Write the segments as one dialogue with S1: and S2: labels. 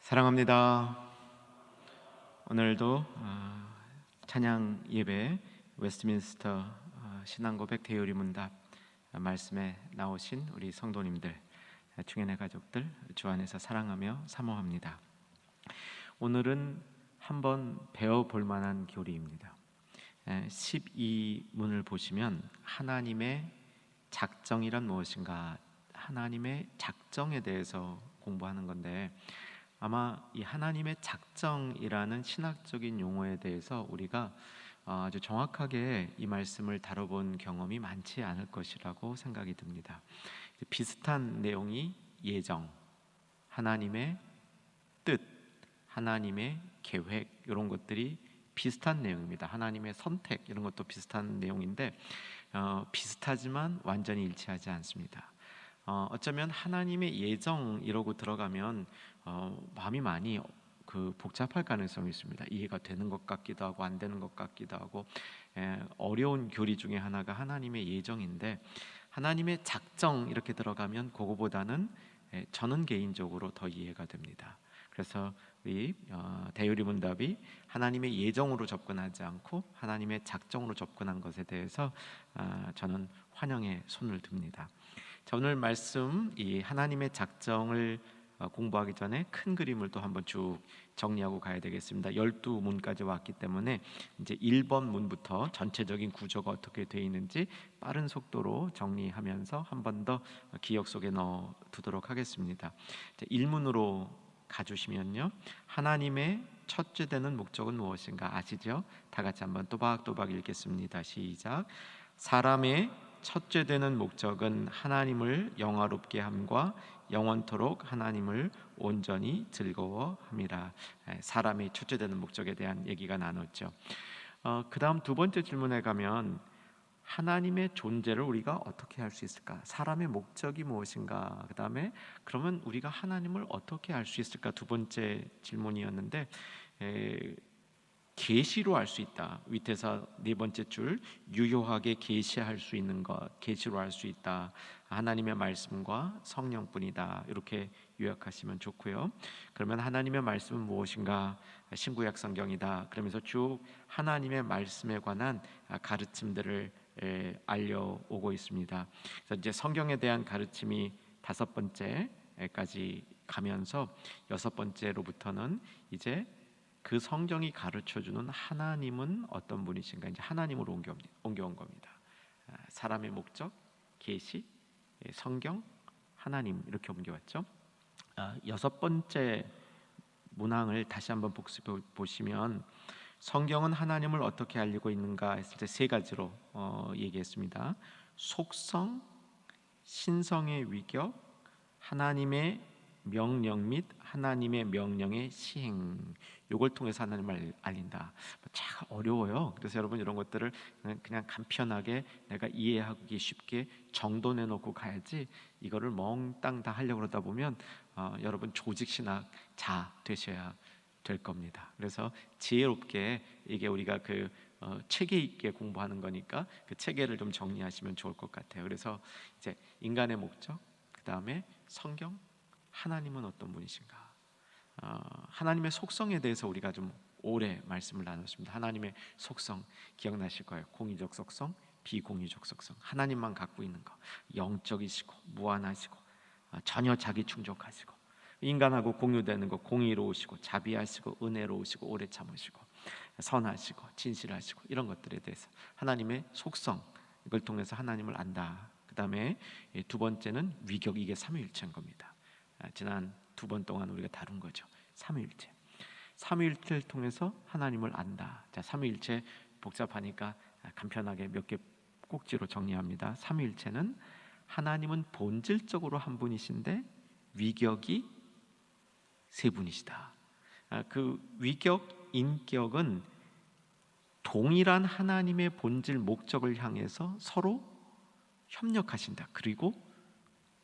S1: 사랑합니다. 오늘도 찬양 예배 웨스트민스터 신앙고백 대요리 문답 말씀에 나오신 우리 성도님들, 중연의 가족들 주 안에서 사랑하며 사모합니다. 오늘은 한번 배워볼 만한 교리입니다. 12문을 보시면 하나님의 작정이란 무엇인가, 하나님의 작정에 대해서 공부하는 건데, 아마 이 하나님의 작정이라는 신학적인 용어에 대해서 우리가 아주 정확하게 이 말씀을 다뤄본 경험이 많지 않을 것이라고 생각이 듭니다. 비슷한 내용이 예정, 하나님의 뜻, 하나님의 계획, 이런 것들이 비슷한 내용입니다. 하나님의 선택, 이런 것도 비슷한 내용인데 비슷하지만 완전히 일치하지 않습니다. 어쩌면 하나님의 예정 이러고 들어가면 마음이 많이 복잡할 가능성이 있습니다. 이해가 되는 것 같기도 하고 안 되는 것 같기도 하고, 어려운 교리 중에 하나가 하나님의 예정인데, 하나님의 작정 이렇게 들어가면 그거보다는 저는 개인적으로 더 이해가 됩니다. 그래서 이 대요리 문답이 하나님의 예정으로 접근하지 않고 하나님의 작정으로 접근한 것에 대해서 저는 환영의 손을 듭니다. 자, 오늘 말씀, 이 하나님의 작정을 공부하기 전에 큰 그림을 또 한번 쭉 정리하고 가야 되겠습니다. 12문까지 왔기 때문에 이제 1번 문부터 전체적인 구조가 어떻게 되어 있는지 빠른 속도로 정리하면서 한 번 더 기억 속에 넣어 두도록 하겠습니다. 1문으로 가주시면요, 하나님의 첫째 되는 목적은 무엇인가 아시죠? 다 같이 한번 또박또박 읽겠습니다. 시작. 사람의 첫째 되는 목적은 하나님을 영화롭게 함과 영원토록 하나님을 온전히 즐거워함이라. 사람의 첫째 되는 목적에 대한 얘기가 나눴죠. 그 다음 두 번째 질문에 가면 하나님의 존재를 우리가 어떻게 알 수 있을까? 사람의 목적이 무엇인가? 그 다음에 그러면 우리가 하나님을 어떻게 알 수 있을까? 두 번째 질문이었는데, 계시로 알 수 있다. 위태사 네 번째 줄, 유효하게 계시할 수 있는 것, 계시로 알 수 있다. 하나님의 말씀과 성령뿐이다. 이렇게 요약하시면 좋고요. 그러면 하나님의 말씀은 무엇인가? 신구약 성경이다. 그러면서 쭉 하나님의 말씀에 관한 가르침들을 알려오고 있습니다. 그래서 이제 성경에 대한 가르침이 5번째까지 가면서 6번째로부터는 이제 그 성경이 가르쳐주는 하나님은 어떤 분이신가, 이제 하나님으로 옮겨온 겁니다. 사람의 목적, 계시, 성경, 하나님, 이렇게 옮겨왔죠. 6번째 문항을 다시 한번 복습해 보시면 성경은 하나님을 어떻게 알리고 있는가 했을 때 3가지로 얘기했습니다. 속성, 신성의 위격, 하나님의 명령 및 하나님의 명령의 시행, 요걸 통해서 하나님을 알린다. 참 어려워요. 그래서 여러분 이런 것들을 그냥 간편하게 내가 이해하기 쉽게 정도 내놓고 가야지, 이거를 멍땅 다 하려고 그러다 보면 여러분 조직신학자 되셔야 될 겁니다. 그래서 지혜롭게, 이게 우리가 체계 있게 공부하는 거니까 그 체계를 좀 정리하시면 좋을 것 같아요. 그래서 이제 인간의 목적, 그 다음에 성경, 하나님은 어떤 분이신가, 하나님의 속성에 대해서 우리가 좀 오래 말씀을 나눴습니다. 하나님의 속성 기억나실 거예요. 공의적 속성, 비공의적 속성. 하나님만 갖고 있는 거, 영적이시고 무한하시고 전혀 자기 충족하시고, 인간하고 공유되는 거, 공의로우시고 자비하시고 은혜로우시고 오래 참으시고 선하시고 진실하시고, 이런 것들에 대해서 하나님의 속성, 이걸 통해서 하나님을 안다. 그 다음에 두 번째는 위격, 이게 삼위일체인 겁니다. 지난 2번 동안 우리가 다룬 거죠. 삼위일체. 삼위일체를 통해서 하나님을 안다. 자, 삼위일체 복잡하니까 간편하게 몇 개 꼭지로 정리합니다. 삼위일체는 하나님은 본질적으로 한 분이신데 위격이 3분이시다. 그 위격, 인격은 동일한 하나님의 본질 목적을 향해서 서로 협력하신다. 그리고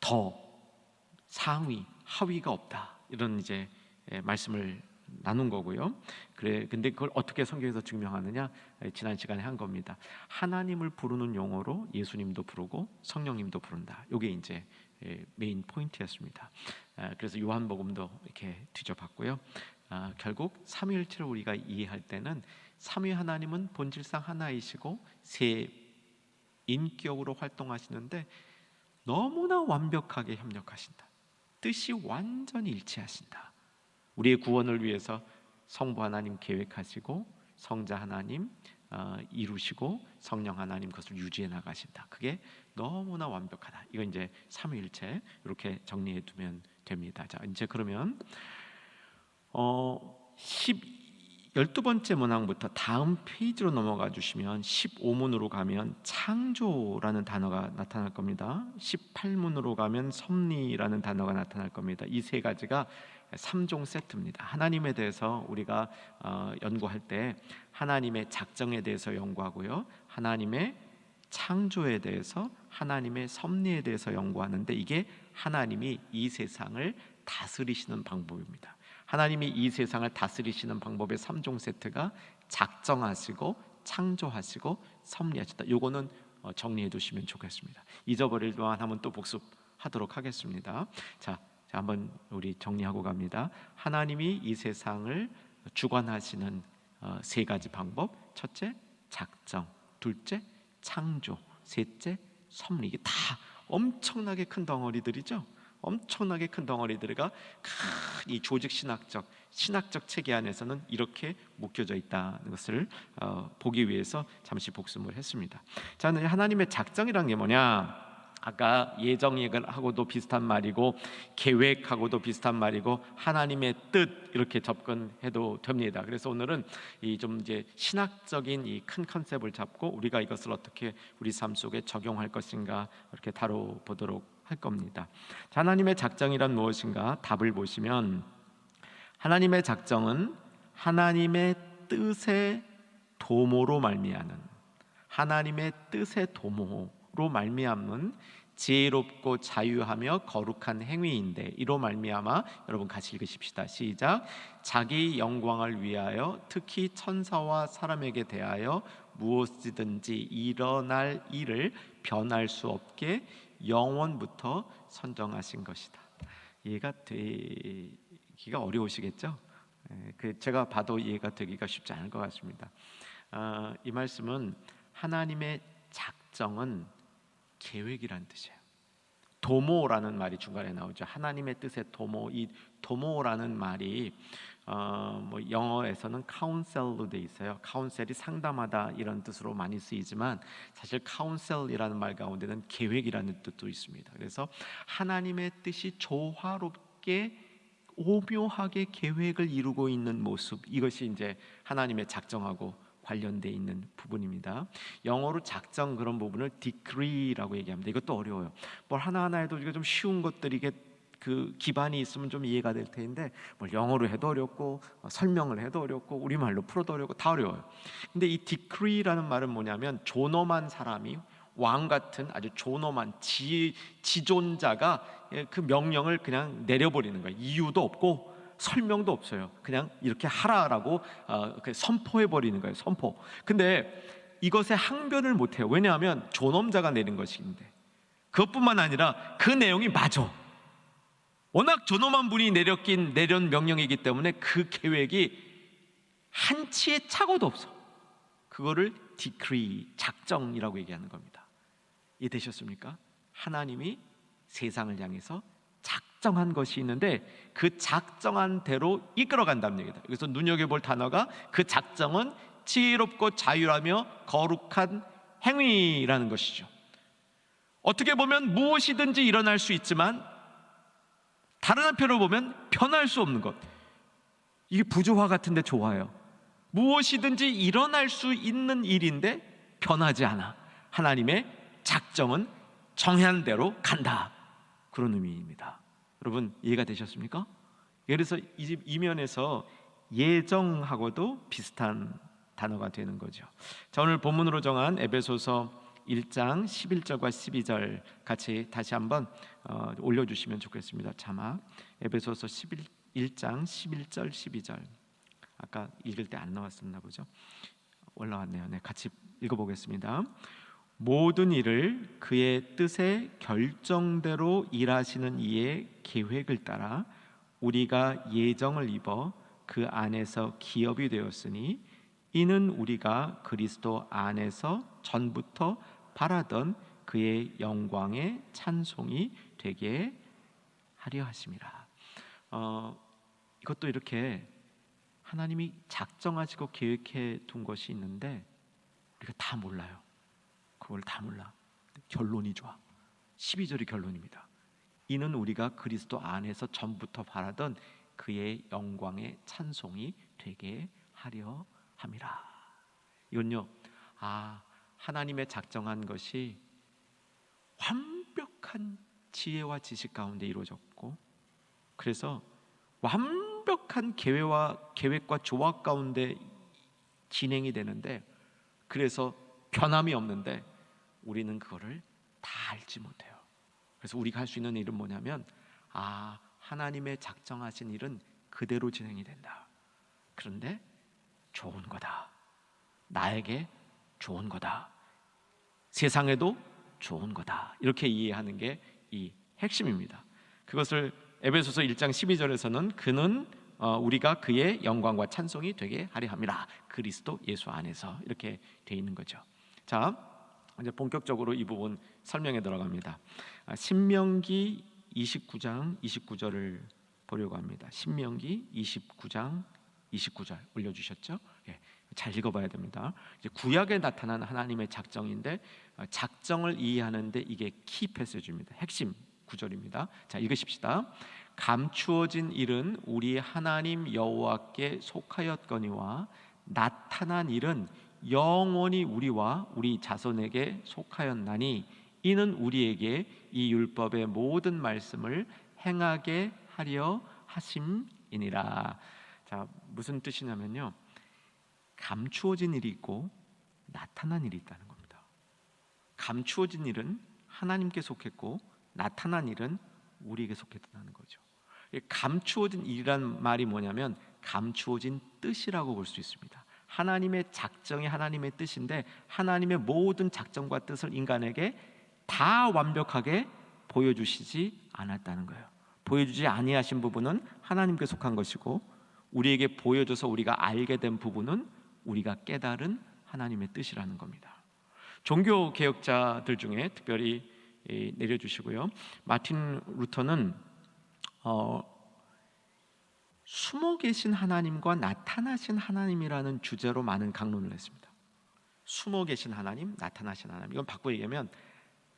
S1: 더 상위, 하위가 없다. 이런 이제 말씀을 나눈 거고요. 근데 그걸 어떻게 성경에서 증명하느냐? 지난 시간에 한 겁니다. 하나님을 부르는 용어로 예수님도 부르고 성령님도 부른다. 이게 이제 메인 포인트였습니다. 그래서 요한복음도 이렇게 뒤져봤고요. 결국 삼위일체를 우리가 이해할 때는 삼위 하나님은 본질상 하나이시고 세 인격으로 활동하시는데 너무나 완벽하게 협력하신다. 뜻이 완전히 일치하신다. 우리의 구원을 위해서 성부 하나님 계획하시고 성자 하나님 이루시고 성령 하나님 그것을 유지해 나가신다. 그게 너무나 완벽하다. 이건 이제 삼위일체 이렇게 정리해 두면 됩니다. 자, 이제 그러면 12번째 문항부터 다음 페이지로 넘어가 주시면 15문으로 가면 창조라는 단어가 나타날 겁니다. 18문으로 가면 섭리라는 단어가 나타날 겁니다. 이 세 가지가 3종 세트입니다. 하나님에 대해서 우리가 연구할 때 하나님의 작정에 대해서 연구하고요, 하나님의 창조에 대해서, 하나님의 섭리에 대해서 연구하는데 이게 하나님이 이 세상을 다스리시는 방법입니다. 하나님이 이 세상을 다스리시는 방법의 3종 세트가 작정하시고 창조하시고 섭리하시다. 요거는 정리해 두시면 좋겠습니다. 잊어버릴 동안 한번 또 복습하도록 하겠습니다. 자, 한번 우리 정리하고 갑니다. 하나님이 이 세상을 주관하시는 세 가지 방법. 첫째, 작정. 둘째, 창조. 셋째, 섭리. 이게 다 엄청나게 큰 덩어리들이죠. 엄청나게 큰 덩어리들과 이 조직 신학적 체계 안에서는 이렇게 묶여져 있다는 것을 보기 위해서 잠시 복습을 했습니다. 자, 하나님의 작정이란 게 뭐냐? 아까 예정하고도 비슷한 말이고 계획하고도 비슷한 말이고 하나님의 뜻 이렇게 접근해도 됩니다. 그래서 오늘은 이 좀 이제 신학적인 이 큰 컨셉을 잡고 우리가 이것을 어떻게 우리 삶 속에 적용할 것인가 이렇게 다뤄보도록 할 겁니다. 자, 하나님의 작정이란 무엇인가? 답을 보시면 하나님의 작정은 하나님의 뜻의 도모로 말미암는, 하나님의 뜻의 도모로 말미암는 지혜롭고 자유하며 거룩한 행위인데, 이로 말미암아 여러분 같이 읽으십시다. 시작. 자기 영광을 위하여 특히 천사와 사람에게 대하여 무엇이든지 일어날 일을 변할 수 없게 영원부터 선정하신 것이다. 이해가 되기가 어려우시겠죠? 제가 봐도 이해가 되기가 쉽지 않을 것 같습니다. 이 말씀은 하나님의 작정은 계획이란 뜻이에요. 도모라는 말이 중간에 나오죠. 하나님의 뜻의 도모. 이 도모라는 말이 영어에서는 카운셀로 돼 있어요. 카운셀이 상담하다 이런 뜻으로 많이 쓰이지만 사실 카운셀이라는 말 가운데는 계획이라는 뜻도 있습니다. 그래서 하나님의 뜻이 조화롭게 오묘하게 계획을 이루고 있는 모습, 이것이 이제 하나님의 작정하고 관련돼 있는 부분입니다. 영어로 작정 그런 부분을 decree라고 얘기합니다. 이것도 어려워요. 뭘 하나하나 해도 이게 좀 쉬운 것들이 이게 그 기반이 있으면 좀 이해가 될 텐데 뭘 영어로 해도 어렵고 설명을 해도 어렵고 우리말로 풀어도 어렵고 다 어려워요. 근데 이 decree라는 말은 뭐냐면 존엄한 사람이, 왕 같은 아주 존엄한 지존자가 그 명령을 그냥 내려버리는 거예요. 이유도 없고 설명도 없어요. 그냥 이렇게 하라라고 선포해 버리는 거예요. 선포. 근데 이것에 항변을 못 해요. 왜냐하면 존엄자가 내린 것인데. 그것뿐만 아니라 그 내용이 맞아. 워낙 존엄한 분이 내린 명령이기 때문에 그 계획이 한치의 착오도 없어. 그거를 decree, 작정이라고 얘기하는 겁니다. 이해되셨습니까? 하나님이 세상을 향해서 작정한 것이 있는데 그 작정한 대로 이끌어간다는 얘기다. 그래서 눈여겨볼 단어가 그 작정은 지혜롭고 자유하며 거룩한 행위라는 것이죠. 어떻게 보면 무엇이든지 일어날 수 있지만 다른 한편으로 보면 변할 수 없는 것. 이게 부조화 같은데 좋아요. 무엇이든지 일어날 수 있는 일인데 변하지 않아. 하나님의 작정은 정한 대로 간다. 그런 의미입니다. 여러분 이해가 되셨습니까? 그래서 이 면에서 예정하고도 비슷한 단어가 되는 거죠. 자, 오늘 본문으로 정한 에베소서 1장 11절과 12절 같이 다시 한번 올려주시면 좋겠습니다. 자막 에베소서 1장 11절 12절 아까 읽을 때 안 나왔었나 보죠. 올라왔네요. 네, 같이 읽어보겠습니다. 모든 일을 그의 뜻의 결정대로 일하시는 이의 계획을 따라 우리가 예정을 입어 그 안에서 기업이 되었으니 이는 우리가 그리스도 안에서 전부터 바라던 그의 영광의 찬송이 되게 하려 하심이라. 이것도 이렇게 하나님이 작정하시고 계획해 둔 것이 있는데 우리가 다 몰라요. 그걸 다 몰라. 결론이 좋아. 12절이 결론입니다. 이는 우리가 그리스도 안에서 전부터 바라던 그의 영광의 찬송이 되게 하려 함이라. 이건요, 하나님의 작정한 것이 완벽한 지혜와 지식 가운데 이루어졌고, 그래서 완벽한 계획과 조합 가운데 진행이 되는데, 그래서 변함이 없는데 우리는 그거를 다 알지 못해요. 그래서 우리가 할 수 있는 일은 뭐냐면, 하나님의 작정하신 일은 그대로 진행이 된다. 그런데 좋은 거다. 나에게 좋은 거다. 세상에도 좋은 거다. 이렇게 이해하는 게 이 핵심입니다. 그것을 에베소서 1장 12절에서는 그는 우리가 그의 영광과 찬송이 되게 하려 함이라. 그리스도 예수 안에서 이렇게 돼 있는 거죠. 자, 이제 본격적으로 이 부분 설명에 들어갑니다. 신명기 29장 29절을 보려고 합니다. 신명기 29장 29절 올려주셨죠? 예, 잘 읽어봐야 됩니다. 이제 구약에 나타난 하나님의 작정인데 작정을 이해하는데 이게 키 패시지입니다. 핵심 구절입니다. 자, 읽으십시다. 감추어진 일은 우리 하나님 여호와께 속하였거니와 나타난 일은 영원히 우리와 우리 자손에게 속하였나니 이는 우리에게 이 율법의 모든 말씀을 행하게 하려 하심이니라. 자, 무슨 뜻이냐면요, 감추어진 일이 있고 나타난 일이 있다는 겁니다. 감추어진 일은 하나님께 속했고 나타난 일은 우리에게 속했다는 거죠. 감추어진 일이란 말이 뭐냐면 감추어진 뜻이라고 볼 수 있습니다. 하나님의 작정이 하나님의 뜻인데 하나님의 모든 작정과 뜻을 인간에게 다 완벽하게 보여주시지 않았다는 거예요. 보여주지 아니하신 부분은 하나님께 속한 것이고 우리에게 보여줘서 우리가 알게 된 부분은 우리가 깨달은 하나님의 뜻이라는 겁니다. 종교 개혁자들 중에 특별히 내려주시고요, 마틴 루터는 숨어 계신 하나님과 나타나신 하나님이라는 주제로 많은 강론을 했습니다. 숨어 계신 하나님, 나타나신 하나님. 이건 바꿔 얘기하면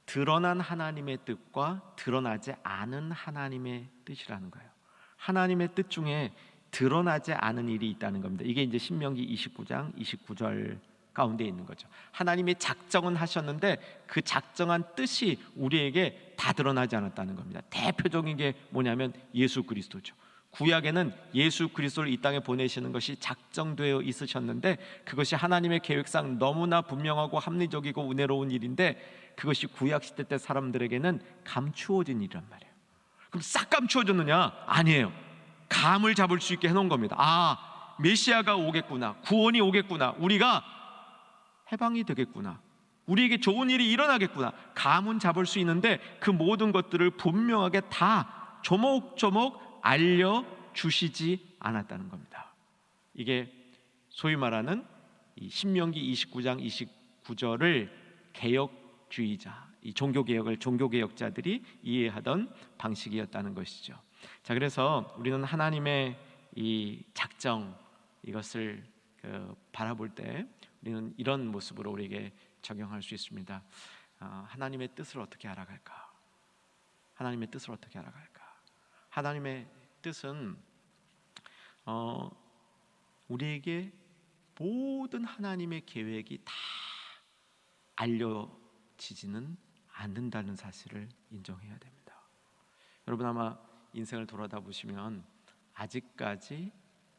S1: 드러난 하나님의 뜻과 드러나지 않은 하나님의 뜻이라는 거예요. 하나님의 뜻 중에 드러나지 않은 일이 있다는 겁니다. 이게 이제 신명기 29장 29절 가운데 있는 거죠. 하나님의 작정은 하셨는데 그 작정한 뜻이 우리에게 다 드러나지 않았다는 겁니다. 대표적인 게 뭐냐면 예수 그리스도죠. 구약에는 예수 그리스도를 이 땅에 보내시는 것이 작정되어 있으셨는데 그것이 하나님의 계획상 너무나 분명하고 합리적이고 은혜로운 일인데 그것이 구약 시대 때 사람들에게는 감추어진 일이란 말이에요. 그럼 싹 감추어졌느냐? 아니에요. 감을 잡을 수 있게 해놓은 겁니다. 메시아가 오겠구나, 구원이 오겠구나, 우리가 해방이 되겠구나, 우리에게 좋은 일이 일어나겠구나, 감은 잡을 수 있는데 그 모든 것들을 분명하게 다 조목조목 알려주시지 않았다는 겁니다. 이게 소위 말하는 이 신명기 29장 29절을 개혁주의자, 이 종교개혁자들이 이해하던 방식이었다는 것이죠. 자, 그래서 우리는 하나님의 이 작정, 이것을 바라볼 때 우리는 이런 모습으로 우리에게 적용할 수 있습니다. 하나님의 뜻을 어떻게 알아갈까? 하나님의 뜻을 어떻게 알아갈까? 하나님의 뜻은 우리에게 모든 하나님의 계획이 다 알려지지는 않는다는 사실을 인정해야 됩니다. 여러분 아마 인생을 돌아다 보시면 아직까지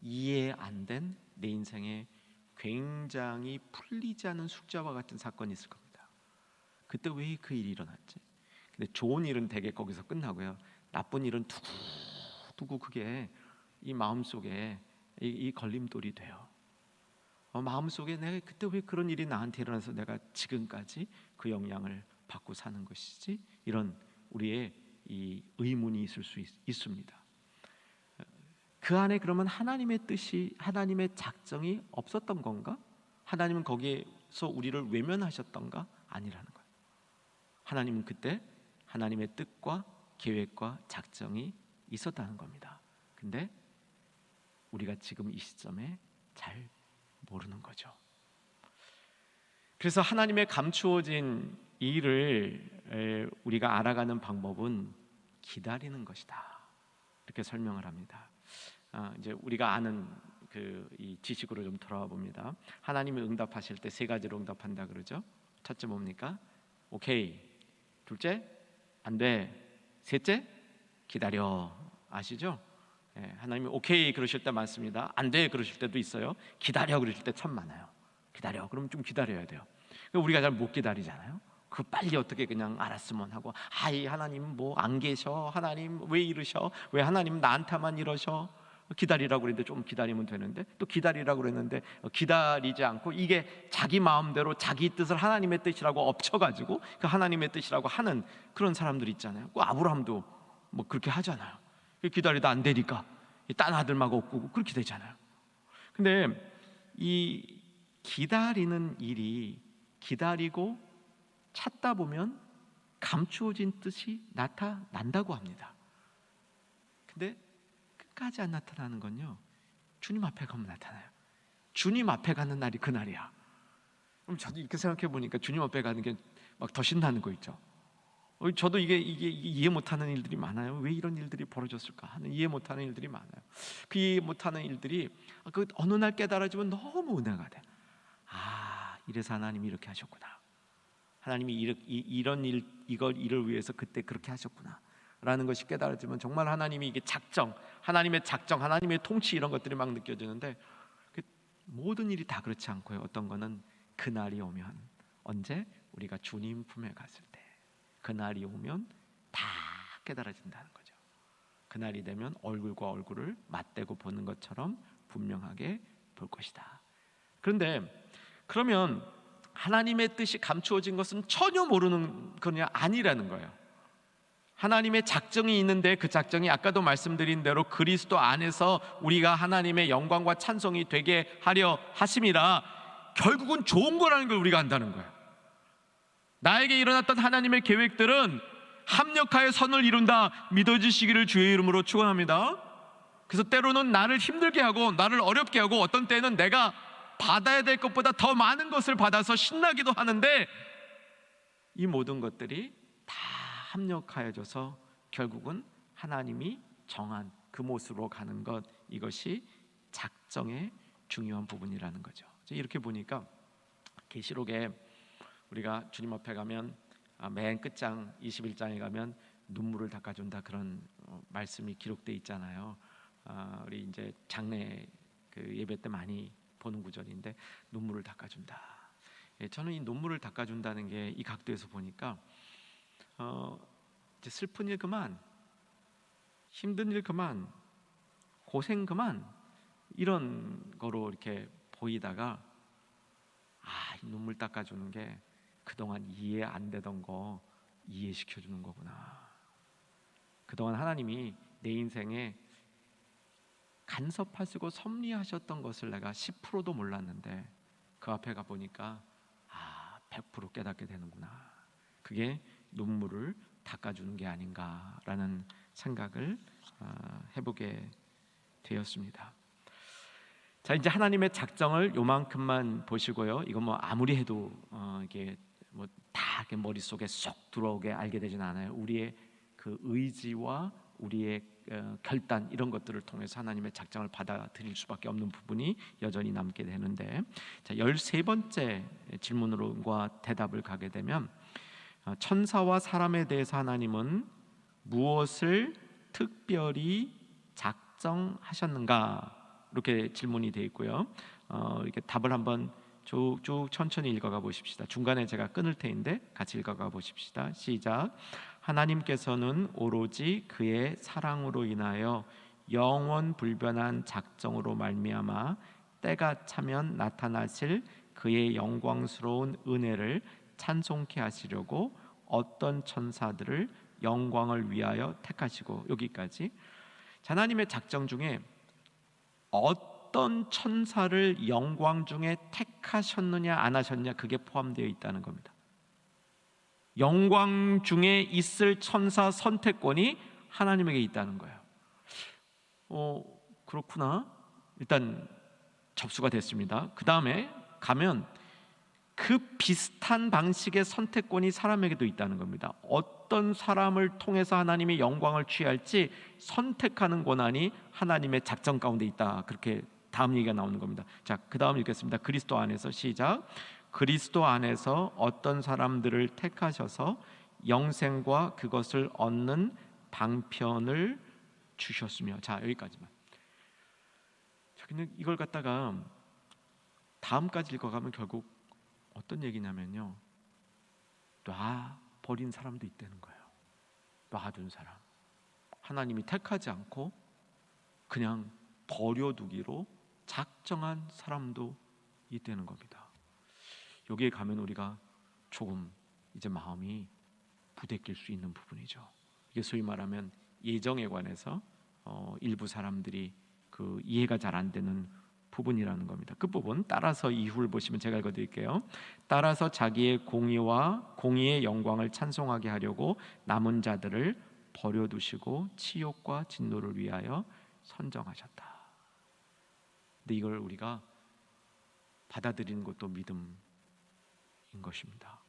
S1: 이해 안 된 내 인생에 굉장히 풀리지 않은 숙제와 같은 사건이 있을 겁니다. 그때 왜 그 일이 일어났지? 근데 좋은 일은 대개 거기서 끝나고요, 나쁜 일은 두고두고 그게 이 마음속에 이 걸림돌이 돼요. 마음속에 내가 그때 왜 그런 일이 나한테 일어나서 내가 지금까지 그 영향을 받고 사는 것이지? 이런 우리의 이 의문이 있을 수 있습니다. 그 안에 그러면 하나님의 뜻이, 하나님의 작정이 없었던 건가? 하나님은 거기에서 우리를 외면하셨던가? 아니라는 거예요. 하나님은 그때 하나님의 뜻과 계획과 작정이 있었다는 겁니다. 근데 우리가 지금 이 시점에 잘 모르는 거죠. 그래서 하나님의 감추어진 이 일을 우리가 알아가는 방법은 기다리는 것이다, 이렇게 설명을 합니다. 이제 우리가 아는 이 지식으로 좀 돌아와 봅니다. 하나님이 응답하실 때 세 가지로 응답한다 그러죠. 첫째 뭡니까? 오케이. 둘째, 안 돼. 셋째, 기다려. 아시죠? 하나님이 오케이 그러실 때 많습니다. 안 돼 그러실 때도 있어요. 기다려 그러실 때 참 많아요. 기다려. 그럼 좀 기다려야 돼요. 우리가 잘 못 기다리잖아요. 그 빨리 어떻게 그냥 알았으면 하고, 이 하나님 뭐 안 계셔? 하나님 왜 이러셔? 왜 하나님 나한테만 이러셔? 기다리라고 그랬는데 좀 기다리면 되는데, 또 기다리라고 그랬는데 기다리지 않고 이게 자기 마음대로 자기 뜻을 하나님의 뜻이라고 엎쳐가지고 그 하나님의 뜻이라고 하는 그런 사람들 있잖아요. 그 아브라함도 뭐 그렇게 하잖아요. 기다리다 안 되니까 딴 아들만 없고 그렇게 되잖아요. 근데 이 기다리는 일이, 기다리고 찾다 보면 감추어진 뜻이 나타난다고 합니다. 근데 끝까지 안 나타나는 건요, 주님 앞에 가면 나타나요. 주님 앞에 가는 날이 그날이야. 그럼 저도 이렇게 생각해 보니까 주님 앞에 가는 게 막 더 신나는 거 있죠. 저도 이게 이해 못하는 일들이 많아요. 왜 이런 일들이 벌어졌을까 하는 이해 못하는 일들이 많아요. 그 이해 못하는 일들이 그 어느 날 깨달아지면 너무 은혜가 돼. 이래서 하나님이 이렇게 하셨구나. 하나님이 이런 일, 이를 위해서 그때 그렇게 하셨구나 라는 것이 깨달아지면 정말 하나님이 이게 작정, 하나님의 작정, 하나님의 통치, 이런 것들이 막 느껴지는데, 모든 일이 다 그렇지 않고요. 어떤 거는 그날이 오면, 언제? 우리가 주님 품에 갔을 때, 그날이 오면 다 깨달아진다는 거죠. 그날이 되면 얼굴과 얼굴을 맞대고 보는 것처럼 분명하게 볼 것이다. 그런데 그러면 하나님의 뜻이 감추어진 것은 전혀 모르는 건 아니라는 거예요. 하나님의 작정이 있는데 그 작정이 아까도 말씀드린 대로 그리스도 안에서 우리가 하나님의 영광과 찬송이 되게 하려 하심이라, 결국은 좋은 거라는 걸 우리가 안다는 거예요. 나에게 일어났던 하나님의 계획들은 합력하여 선을 이룬다 믿어지시기를 주의 이름으로 축원합니다. 그래서 때로는 나를 힘들게 하고 나를 어렵게 하고, 어떤 때는 내가 받아야 될 것보다 더 많은 것을 받아서 신나기도 하는데, 이 모든 것들이 다 합력하여져서 결국은 하나님이 정한 그 모습으로 가는 것, 이것이 작정의 중요한 부분이라는 거죠. 이렇게 보니까 계시록에 우리가 주님 앞에 가면 맨 끝장 21장에 가면 눈물을 닦아준다, 그런 말씀이 기록되어 있잖아요. 우리 이제 장례 예배 때 많이 보는 구절인데, 눈물을 닦아준다. 저는 이 눈물을 닦아준다는 게 이 각도에서 보니까 이제 슬픈 일 그만, 힘든 일 그만, 고생 그만, 이런 거로 이렇게 보이다가 이 눈물 닦아주는 게 그동안 이해 안 되던 거 이해시켜주는 거구나. 그동안 하나님이 내 인생에 간섭하시고 섭리하셨던 것을 내가 10%도 몰랐는데 그 앞에 가보니까 100% 깨닫게 되는구나. 그게 눈물을 닦아주는 게 아닌가라는 생각을 해보게 되었습니다. 자, 이제 하나님의 작정을 요만큼만 보시고요. 이건 뭐 아무리 해도 이게 뭐 다 머릿속에 쏙 들어오게 알게 되진 않아요. 우리의 그 의지와 우리의 결단, 이런 것들을 통해서 하나님의 작정을 받아들일 수밖에 없는 부분이 여전히 남게 되는데, 자, 13번째 질문으로과 대답을 가게 되면, 천사와 사람에 대해서 하나님은 무엇을 특별히 작정하셨는가, 이렇게 질문이 되어 있고요. 이렇게 답을 한번 쭉 천천히 읽어가 보십시다. 중간에 제가 끊을 테인데 같이 읽어가 보십시다. 시작. 하나님께서는 오로지 그의 사랑으로 인하여 영원 불변한 작정으로 말미암아 때가 차면 나타나실 그의 영광스러운 은혜를 찬송케 하시려고 어떤 천사들을 영광을 위하여 택하시고, 여기까지. 하나님의 작정 중에 어떤 천사를 영광 중에 택하셨느냐 안 하셨느냐, 그게 포함되어 있다는 겁니다. 영광 중에 있을 천사 선택권이 하나님에게 있다는 거예요. 그렇구나. 일단 접수가 됐습니다. 그 다음에 가면 그 비슷한 방식의 선택권이 사람에게도 있다는 겁니다. 어떤 사람을 통해서 하나님의 영광을 취할지 선택하는 권한이 하나님의 작정 가운데 있다. 그렇게 다음 얘기가 나오는 겁니다. 자, 그 다음 읽겠습니다. 그리스도 안에서, 시작. 그리스도 안에서 어떤 사람들을 택하셔서 영생과 그것을 얻는 방편을 주셨으며. 자, 여기까지만. 자, 근데 이걸 갖다가 다음까지 읽어가면 결국 어떤 얘기냐면요, 놔 버린 사람도 있다는 거예요. 놔둔 사람, 하나님이 택하지 않고 그냥 버려두기로 작정한 사람도 있다는 겁니다. 여기에 가면 우리가 조금 이제 마음이 부대낄 수 있는 부분이죠. 이게 소위 말하면 예정에 관해서 일부 사람들이 그 이해가 잘 안 되는 부분이라는 겁니다. 그 부분 따라서 이후를 보시면 제가 읽어드릴게요. 따라서 자기의 공의의 영광을 찬송하게 하려고 남은 자들을 버려두시고 치욕과 진노를 위하여 선정하셨다. 근데 이걸 우리가 받아들이는 것도 믿음인 것입니다.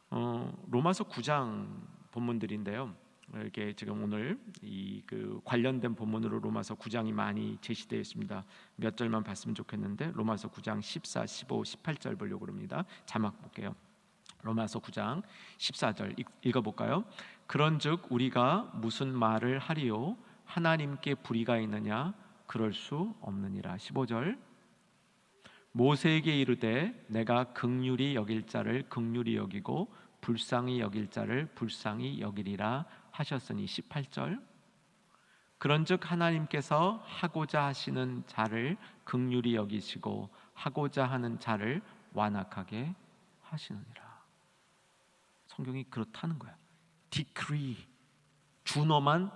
S1: 로마서 9장 본문들인데요, 이렇게 지금 오늘 그 관련된 본문으로 로마서 9장이 많이 제시되어 있습니다. 몇 절만 봤으면 좋겠는데, 로마서 9장 14, 15, 18절 보려고 합니다. 자막 볼게요. 로마서 9장 14절 읽어볼까요? 그런즉 우리가 무슨 말을 하리요? 하나님께 불의가 있느냐? 그럴 수 없느니라. 15절. 모세에게 이르되 내가 긍휼히 여길 자를 긍휼히 여기고 불쌍히 여길 자를 불쌍히 여기리라 하셨으니. 18절. 그런즉 하나님께서 하고자 하시는 자를 긍휼히 여기시고 하고자 하는 자를 완악하게 하시느니라. 성경이 그렇다는 거야. decree, 준엄한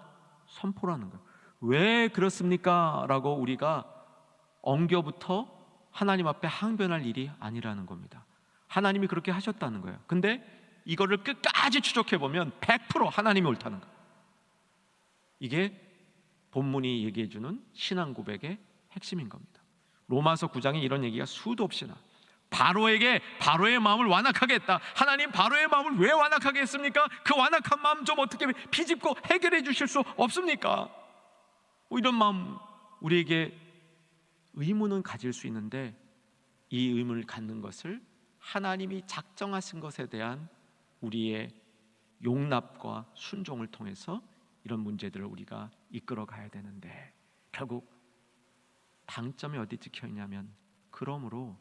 S1: 선포라는 거야. 왜 그렇습니까? 라고 우리가 엉겨부터 하나님 앞에 항변할 일이 아니라는 겁니다. 하나님이 그렇게 하셨다는 거예요. 근데 이거를 끝까지 추적해 보면 100% 하나님이 옳다는 거예요. 이게 본문이 얘기해 주는 신앙 고백의 핵심인 겁니다. 로마서 9장에 이런 얘기가 수도 없이 나. 바로에게 바로의 마음을 완악하게 했다. 하나님 바로의 마음을 왜 완악하게 했습니까? 그 완악한 마음 좀 어떻게 비집고 해결해 주실 수 없습니까? 이런 마음 우리에게 의문은 가질 수 있는데, 이 의문을 갖는 것을 하나님이 작정하신 것에 대한 우리의 용납과 순종을 통해서 이런 문제들을 우리가 이끌어 가야 되는데, 결국 방점이 어디 찍혀 있냐면, 그러므로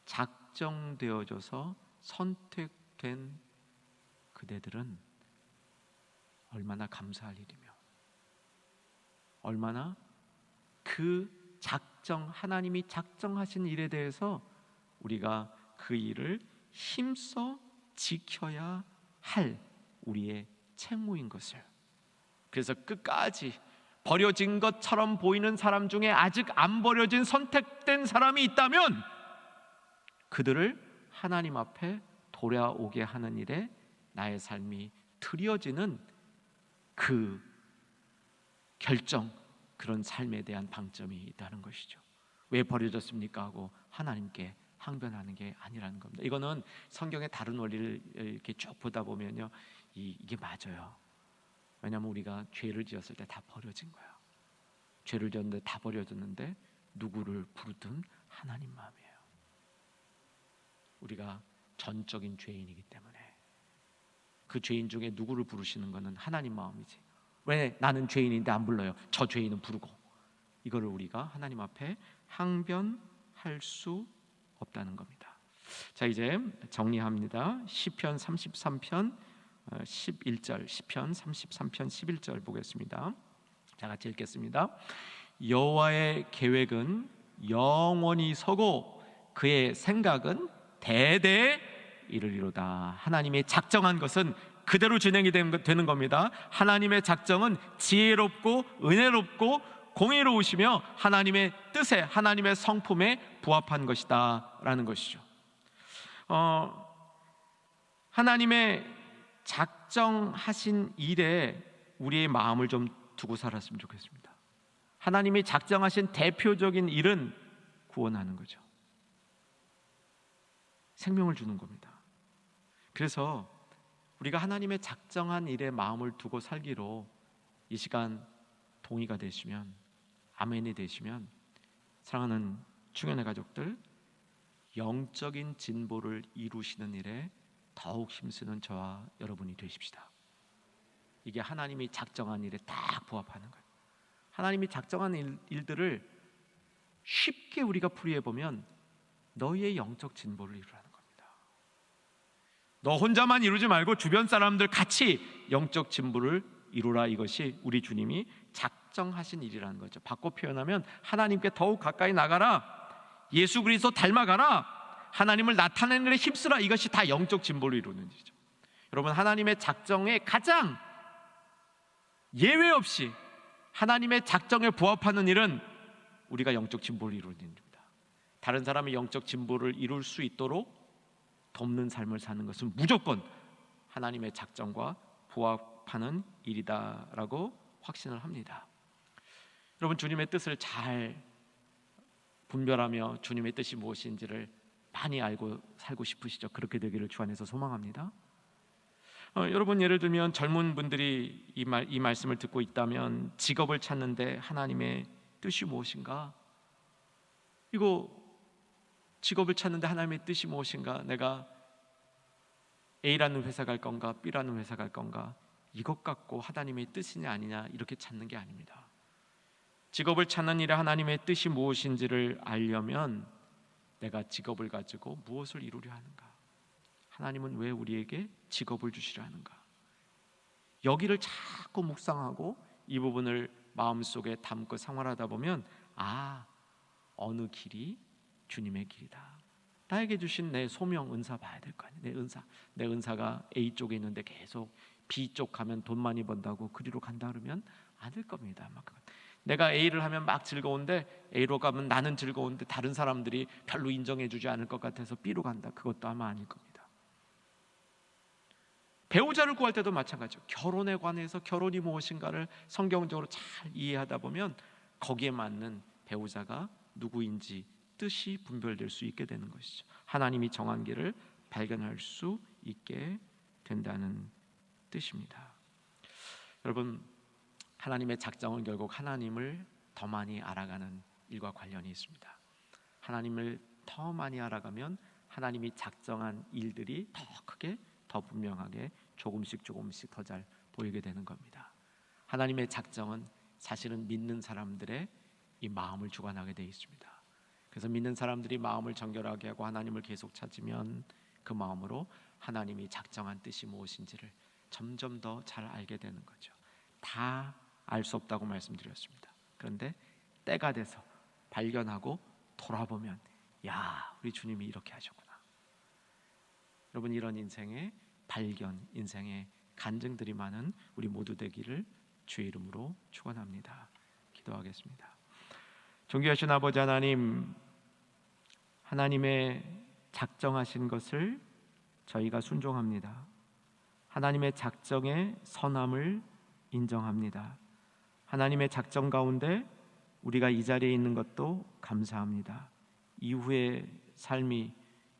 S1: 작정되어져서 선택된 그대들은 얼마나 감사할 일이며, 얼마나 그 하나님이 작정하신 일에 대해서 우리가 그 일을 힘써 지켜야 할 우리의 책무인 것을. 그래서 끝까지 버려진 것처럼 보이는 사람 중에 아직 안 버려진 선택된 사람이 있다면 그들을 하나님 앞에 돌아오게 하는 일에 나의 삶이 드려지는 그 결정, 그런 삶에 대한 방점이 있다는 것이죠. 왜 버려졌습니까? 하고 하나님께 항변하는 게 아니라는 겁니다. 이거는 성경의 다른 원리를 이렇게 쭉 보다 보면요, 이게 맞아요. 왜냐하면 우리가 죄를 지었을 때 다 버려진 거예요. 죄를 지었는데 다 버려졌는데 누구를 부르든 하나님 마음이에요. 우리가 전적인 죄인이기 때문에 그 죄인 중에 누구를 부르시는 것은 하나님 마음이지. 왜 나는 죄인인데 안 불러요? 저 죄인은 부르고. 이거를 우리가 하나님 앞에 항변할 수 없다는 겁니다. 자, 이제 정리합니다. 시편 33편 11절, 시편 33편 11절 보겠습니다. 다 같이 읽겠습니다. 여호와의 계획은 영원히 서고 그의 생각은 대대에 이르리로다. 하나님이 작정한 것은 그대로 진행이 되는 겁니다. 하나님의 작정은 지혜롭고 은혜롭고 공의로우시며 하나님의 뜻에, 하나님의 성품에 부합한 것이다 라는 것이죠. 하나님의 작정하신 일에 우리의 마음을 좀 두고 살았으면 좋겠습니다. 하나님이 작정하신 대표적인 일은 구원하는 거죠. 생명을 주는 겁니다. 그래서 우리가 하나님의 작정한 일에 마음을 두고 살기로 이 시간 동의가 되시면, 아멘이 되시면, 사랑하는 충현의 가족들, 영적인 진보를 이루시는 일에 더욱 힘쓰는 저와 여러분이 되십시다. 이게 하나님이 작정한 일에 딱 부합하는 거예요. 하나님이 작정한 일들을 쉽게 우리가 풀이해보면 너희의 영적 진보를 이루라는 겁니다. 너 혼자만 이루지 말고 주변 사람들 같이 영적 진보를 이루라. 이것이 우리 주님이 작정하신 일이라는 거죠. 바꿔 표현하면 하나님께 더욱 가까이 나가라, 예수 그리스도 닮아가라, 하나님을 나타내는 일에 힘쓰라. 이것이 다 영적 진보를 이루는 일이죠. 여러분, 하나님의 작정에 가장 예외 없이 하나님의 작정에 부합하는 일은 우리가 영적 진보를 이루는 일입니다. 다른 사람의 영적 진보를 이룰 수 있도록 돕는 삶을 사는 것은 무조건 하나님의 작정과 부합하는 일이다라고 확신을 합니다. 여러분, 주님의 뜻을 잘 분별하며 주님의 뜻이 무엇인지를 많이 알고 살고 싶으시죠? 그렇게 되기를 주 안에서 소망합니다. 여러분, 예를 들면 젊은 분들이 이 말씀을 듣고 있다면 직업을 찾는데 하나님의 뜻이 무엇인가? 이거 직업을 찾는데 하나님의 뜻이 무엇인가? 내가 A라는 회사 갈 건가? B라는 회사 갈 건가? 이것 갖고 하나님의 뜻이냐 아니냐 이렇게 찾는 게 아닙니다. 직업을 찾는 일에 하나님의 뜻이 무엇인지를 알려면 내가 직업을 가지고 무엇을 이루려 하는가? 하나님은 왜 우리에게 직업을 주시려 하는가? 여기를 자꾸 묵상하고 이 부분을 마음속에 담고 생활하다 보면 어느 길이 주님의 길이다. 나에게 주신 내 소명, 은사 봐야 될 거 아니에요. 내 은사가 A 쪽에 있는데 계속 B 쪽 가면 돈 많이 번다고 그리로 간다 그러면 안 될 겁니다. 내가 A를 하면 막 즐거운데 A로 가면 나는 즐거운데 다른 사람들이 별로 인정해주지 않을 것 같아서 B로 간다. 그것도 아마 아닐 겁니다. 배우자를 구할 때도 마찬가지죠. 결혼에 관해서 결혼이 무엇인가를 성경적으로 잘 이해하다 보면 거기에 맞는 배우자가 누구인지 뜻이 분별될 수 있게 되는 것이죠. 하나님이 정한 길을 발견할 수 있게 된다는 뜻입니다. 여러분, 하나님의 작정은 결국 하나님을 더 많이 알아가는 일과 관련이 있습니다. 하나님을 더 많이 알아가면 하나님이 작정한 일들이 더 크게, 더 분명하게 조금씩 더 잘 보이게 되는 겁니다. 하나님의 작정은 사실은 믿는 사람들의 이 마음을 주관하게 되어 있습니다. 그래서 믿는 사람들이 마음을 정결하게 하고 하나님을 계속 찾으면 그 마음으로 하나님이 작정한 뜻이 무엇인지를 점점 더 잘 알게 되는 거죠. 다 알 수 없다고 말씀드렸습니다. 그런데 때가 돼서 발견하고 돌아보면 우리 주님이 이렇게 하셨구나. 여러분, 이런 인생의 발견, 인생의 간증들이 많은 우리 모두 되기를 주의 이름으로 축원합니다. 기도하겠습니다. 존귀하신 아버지 하나님, 하나님의 작정하신 것을 저희가 순종합니다. 하나님의 작정의 선함을 인정합니다. 하나님의 작정 가운데 우리가 이 자리에 있는 것도 감사합니다. 이후의 삶이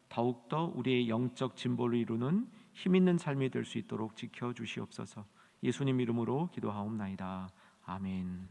S1: 더욱더 우리의 영적 진보를 이루는 힘 있는 삶이 될 수 있도록 지켜주시옵소서. 예수님 이름으로 기도하옵나이다. 아멘.